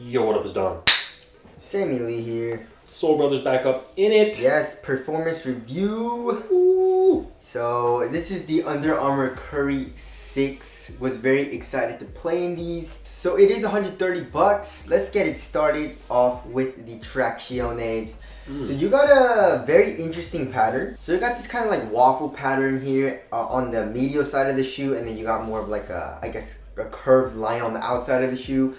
Yo, what up is Don? Sammy Lee here. Soul Brothers back up in it. Yes, performance review. Ooh. So this is the Under Armour Curry 6. Was very excited to play in these. So it is 130 bucks. Let's get it started off with the tracciones. So you got a very interesting pattern. So you got this kind of like waffle pattern here on the medial side of the shoe, and then you got more of like a, I guess, a curved line on the outside of the shoe.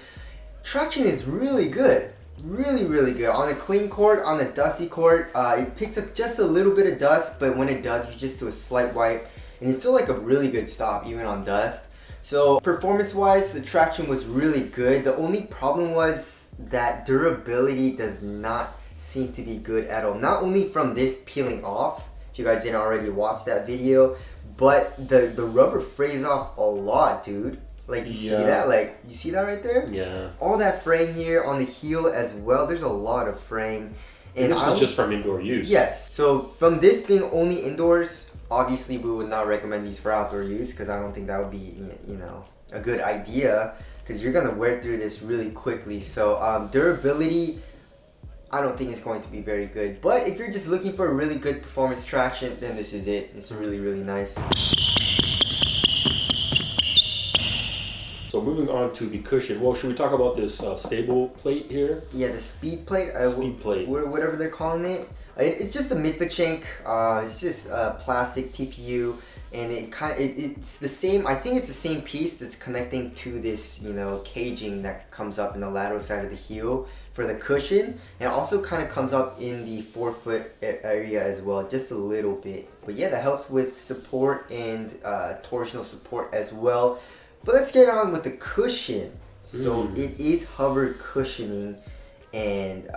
Traction is really good. Really good. On a clean court, on a dusty court, it picks up just a little bit of dust, but when it does, you just do a slight wipe, and it's still like a really good stop even on dust. So performance-wise, the traction was really good. The only problem was that durability does not seem to be good at all. Not only from this peeling off, if you guys didn't already watch that video, but the rubber frays off a lot, dude. Like, you see that? Like, you see that right there? Yeah. All that fraying here on the heel as well. There's a lot of fraying. And this is just from indoor use. Yes. So from this being only indoors, obviously we would not recommend these for outdoor use, because I don't think that would be, you know, a good idea, because you're gonna wear through this really quickly. So durability, I don't think it's going to be very good. But if you're just looking for a really good performance traction, then this is it. It's really nice. So moving on to the cushion. Well, should we talk about this stable plate here? Yeah, the speed plate. Speed plate. Whatever they're calling it. It's just a midfoot shank. It's just a plastic TPU, and it's the same. I think it's the same piece that's connecting to this, you know, caging that comes up in the lateral side of the heel for the cushion, and it also kind of comes up in the forefoot area as well, just a little bit. But yeah, that helps with support and torsional support as well. But let's get on with the cushion. So it is hover cushioning, and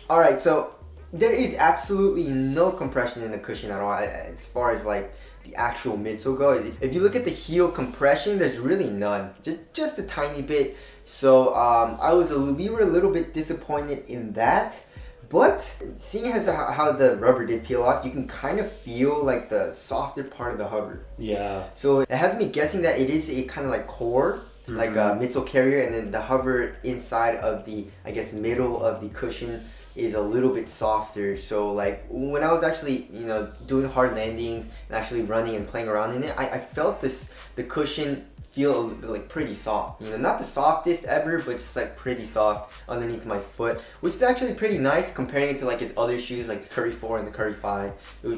alright, so there is absolutely no compression in the cushion at all as far as like the actual midsole go. If you look at the heel compression, there's really none, just a tiny bit. So we were a little bit disappointed in that. But seeing as how the rubber did peel off, you can kind of feel like the softer part of the hover. Yeah. So it has me guessing that it is a kind of like core, like a midsole carrier, and then the hover inside of the, I guess, middle of the cushion is a little bit softer. So like when I was actually, you know, doing hard landings and actually running and playing around in it, I felt the cushion feel like pretty soft, you know, not the softest ever, but just like pretty soft underneath my foot, which is actually pretty nice comparing it to like his other shoes like the Curry 4 and the Curry 5,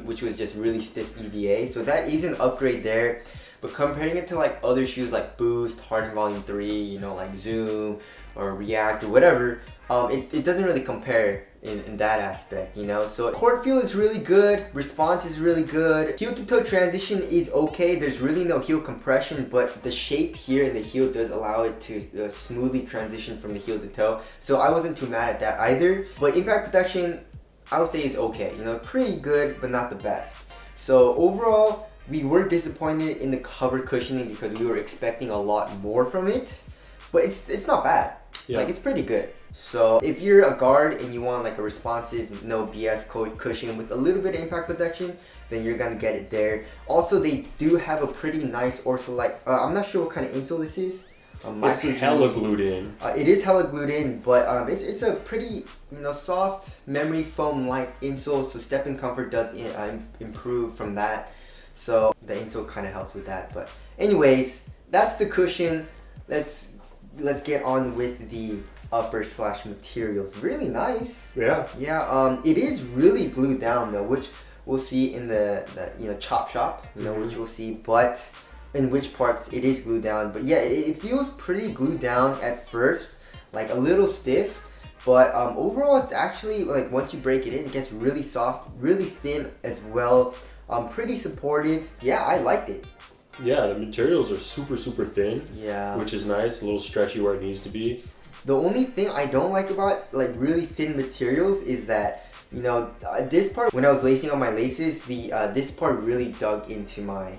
which was just really stiff EVA. So that is an upgrade there. But comparing it to like other shoes like Boost, Harden Volume 3, you know, like Zoom or React or whatever, it doesn't really compare in that aspect, you know. So court feel is really good, response is really good, heel to toe transition is okay. There's really no heel compression, but the shape here in the heel does allow it to smoothly transition from the heel to toe. So I wasn't too mad at that either. But impact protection, I would say, is okay, you know, pretty good, but not the best. So overall, we were disappointed in the cover cushioning because we were expecting a lot more from it, but it's not bad. Yeah. Like, it's pretty good. So if you're a guard and you want like a responsive, no BS cushion with a little bit of impact protection, then you're gonna get it there. Also, they do have a pretty nice ortholite. I'm not sure what kind of insole this is. It's hella glued in. It is hella glued in, but it's a pretty, you know, soft memory foam like insole. So stepping comfort does improve from that. So the insole kind of helps with that. But anyways, that's the cushion. Let's get on with the upper / materials. Really nice. Yeah. It is really glued down though, which we'll see in the you know, chop shop, you know, which we'll see, but in which parts it is glued down. But yeah, it feels pretty glued down at first, like a little stiff, but overall it's actually like, once you break it in, it gets really soft, really thin as well. Pretty supportive. Yeah, I liked it. Yeah, the materials are super thin. Yeah. Which is nice, a little stretchy where it needs to be. The only thing I don't like about like really thin materials is that, you know, this part, when I was lacing on my laces, this part really dug into my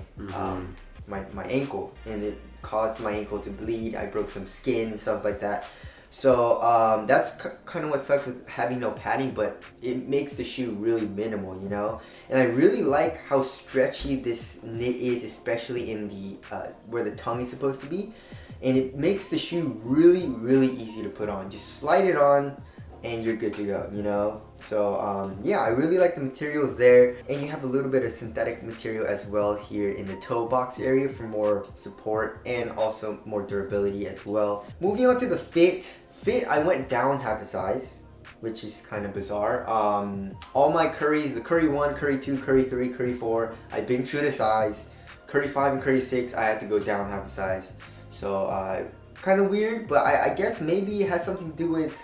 my ankle, and it caused my ankle to bleed. I broke some skin and stuff like that. So that's kind of what sucks with having no padding, but it makes the shoe really minimal, you know. And I really like how stretchy this knit is, especially in the where the tongue is supposed to be. and it makes the shoe really, really easy to put on. Just slide it on and you're good to go, you know? So yeah, I really like the materials there, and you have a little bit of synthetic material as well here in the toe box area for more support and also more durability as well. Moving on to the fit, I went down half a size, which is kind of bizarre. All my curries, the curry 1, curry 2, curry 3, curry 4, I've been true to size. Curry 5 and curry 6, I had to go down half a size. So kind of weird, but I guess maybe it has something to do with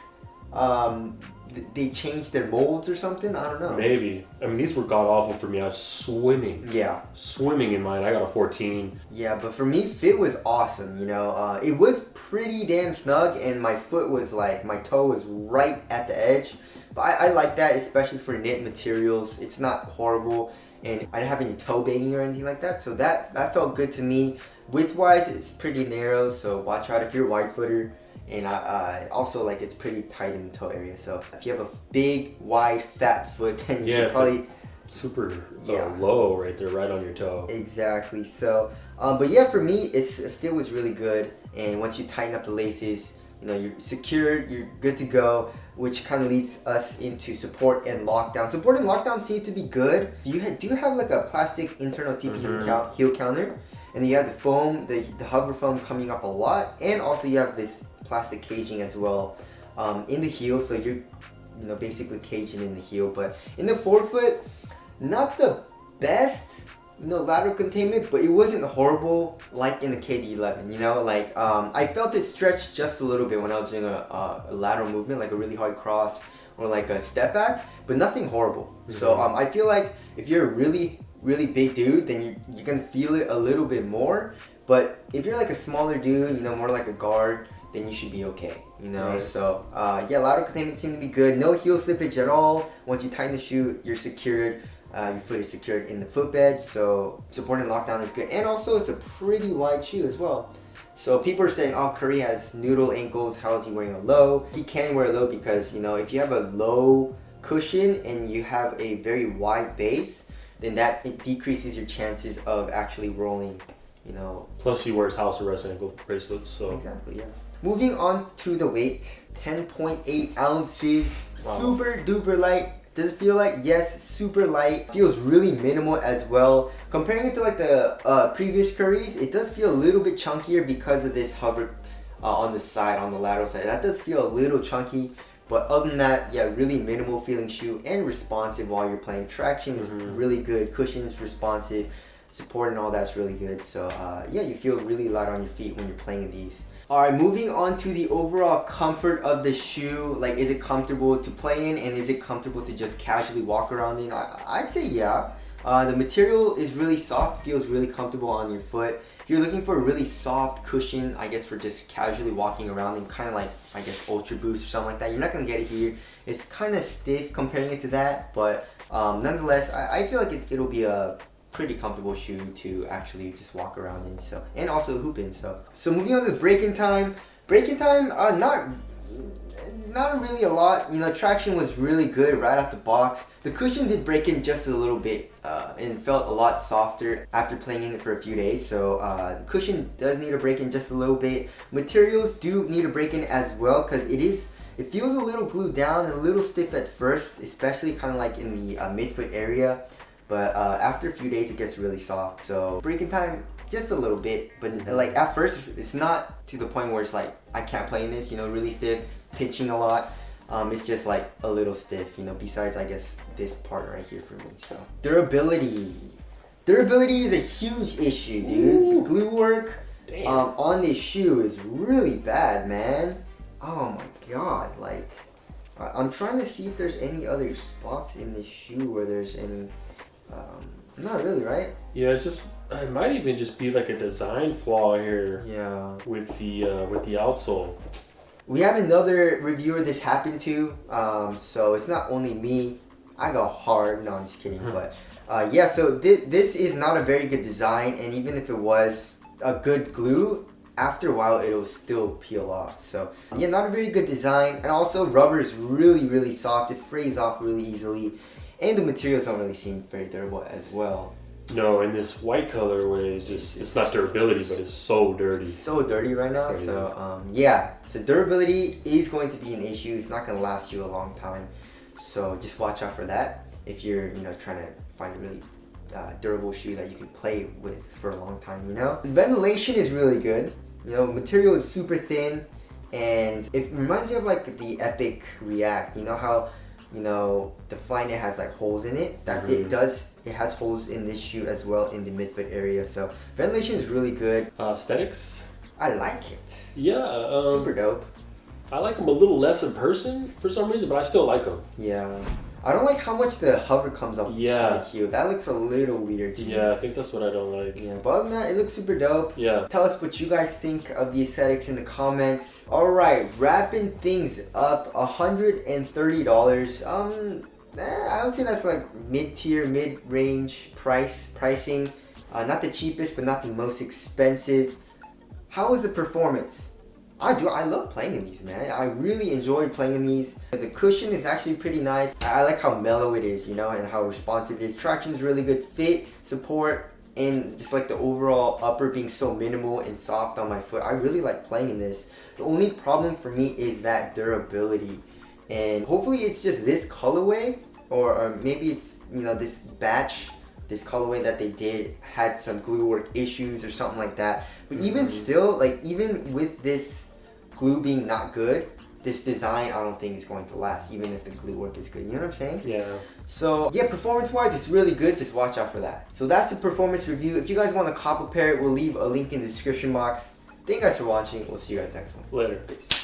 they changed their molds or something. I don't know. Maybe. I mean, these were god awful for me. I was swimming. Yeah. Swimming in mine. I got a 14. Yeah, but for me, fit was awesome. You know, it was pretty damn snug, and my foot was like, my toe was right at the edge. But I like that, especially for knit materials. It's not horrible, and I didn't have any toe banging or anything like that. So that felt good to me. Width-wise, it's pretty narrow, so watch out if you're a wide footer. And also, like, it's pretty tight in the toe area. So if you have a big, wide, fat foot, then you should probably... super low right there, right on your toe. Exactly. So, but yeah, for me, the fit was really good. And once you tighten up the laces, you know, you're secured, you're good to go, which kind of leads us into support and lockdown. Support and lockdown seem to be good. Do you have like a plastic internal TP heel counter? And then you have the foam, the hover foam coming up a lot, and also you have this plastic caging as well in the heel, so you're basically caging in the heel. But in the forefoot, not the best lateral containment, but it wasn't horrible like in the KD11. Like I felt it stretch just a little bit when I was doing a lateral movement, like a really hard cross or like a step back, but nothing horrible. So I feel like if you're a really big dude, then you're gonna feel it a little bit more. But if you're like a smaller dude, more like a guard, then you should be okay, Right. So yeah, lateral containment seemed to be good. No heel slippage at all. Once you tighten the shoe, you're secured. Your foot is secured in the footbed, so support and lockdown is good. And also, it's a pretty wide shoe as well. So people are saying, oh, Curry has noodle ankles. How is he wearing a low? He can wear a low because if you have a low cushion and you have a very wide base, then it decreases your chances of actually rolling, Plus he wears house arrest ankle bracelets, so. Exactly, yeah. Moving on to the weight, 10.8 ounces, wow. Super duper light. Does it feel like? Yes, super light. Feels really minimal as well. Comparing it to like the previous Curries, it does feel a little bit chunkier because of this hover on the side, on the lateral side. That does feel a little chunky. But other than that, yeah, really minimal feeling shoe and responsive while you're playing. Traction is really good. Cushion's responsive. Support and all that's really good. So yeah, you feel really light on your feet when you're playing these. Alright, moving on to the overall comfort of the shoe. Like, is it comfortable to play in, and is it comfortable to just casually walk around in? I'd say yeah. The material is really soft, feels really comfortable on your foot. If you're looking for a really soft cushion, I guess for just casually walking around in kind of like, I guess, Ultra Boost or something like that, you're not going to get it here. It's kind of stiff comparing it to that, but nonetheless, I feel like it'll be a pretty comfortable shoe to actually just walk around in, so, and also hoop in. So moving on to break-in time. Not really a lot. Traction was really good right out the box. The cushion did break in just a little bit and felt a lot softer after playing in it for a few days. So the cushion does need to break in just a little bit. Materials do need to break in as well, because it feels a little glued down and a little stiff at first, especially kind of like in the midfoot area. But after a few days, it gets really soft. So break-in time, just a little bit. But like at first, it's not to the point where it's like, I can't play in this, really stiff, pinching a lot. It's just like a little stiff, besides, I guess, this part right here for me. So durability. Durability is a huge issue, dude. Ooh. The glue work on this shoe is really bad, man. Oh my god, like, I'm trying to see if there's any other spots in this shoe where there's any... not really, right? Yeah, it might even just be like a design flaw here. Yeah. With the outsole. We had another reviewer this happened to, so it's not only me. I go hard. No, I'm just kidding. But yeah, so this is not a very good design, and even if it was a good glue, after a while it'll still peel off. So yeah, not a very good design. And also, rubber is really, really soft. It frays off really easily. And the materials don't really seem very durable as well. No, in this white colorway, it's not durability, but it's so dirty. It's so dirty right now. crazy. So yeah, so durability is going to be an issue. It's not going to last you a long time. So just watch out for that if you're trying to find a really durable shoe that you can play with for a long time. Ventilation is really good. Material is super thin, and it reminds you of like the Epic React. You know how the Flyknit has like holes in it. That it has holes in this shoe as well in the midfoot area. So ventilation is really good. Aesthetics? I like it. Yeah. Super dope. I like them a little less in person for some reason, but I still like them. Yeah. I don't like how much the hover comes up on the heel. That looks a little weird to me. Yeah, I think that's what I don't like. Yeah, but other than that, it looks super dope. Yeah. Tell us what you guys think of the aesthetics in the comments. Alright, wrapping things up, $130. I would say that's like mid-tier, mid-range pricing. Not the cheapest, but not the most expensive. How is the performance? I love playing in these, man. I really enjoyed playing in these. The cushion is actually pretty nice. I like how mellow it is, and how responsive it is. Traction is really good. Fit, support, and just like the overall upper being so minimal and soft on my foot. I really like playing in this. The only problem for me is that durability. And hopefully it's just this colorway, or maybe it's, this batch, this colorway that they did had some glue work issues or something like that. But even still, like even with this glue being not good, this design I don't think is going to last, even if the glue work is good. You know what I'm saying? Yeah. So yeah, performance wise, it's really good. Just watch out for that. So that's the performance review. If you guys want to cop a pair, we'll leave a link in the description box. Thank you guys for watching. We'll see you guys next one. Later. Peace.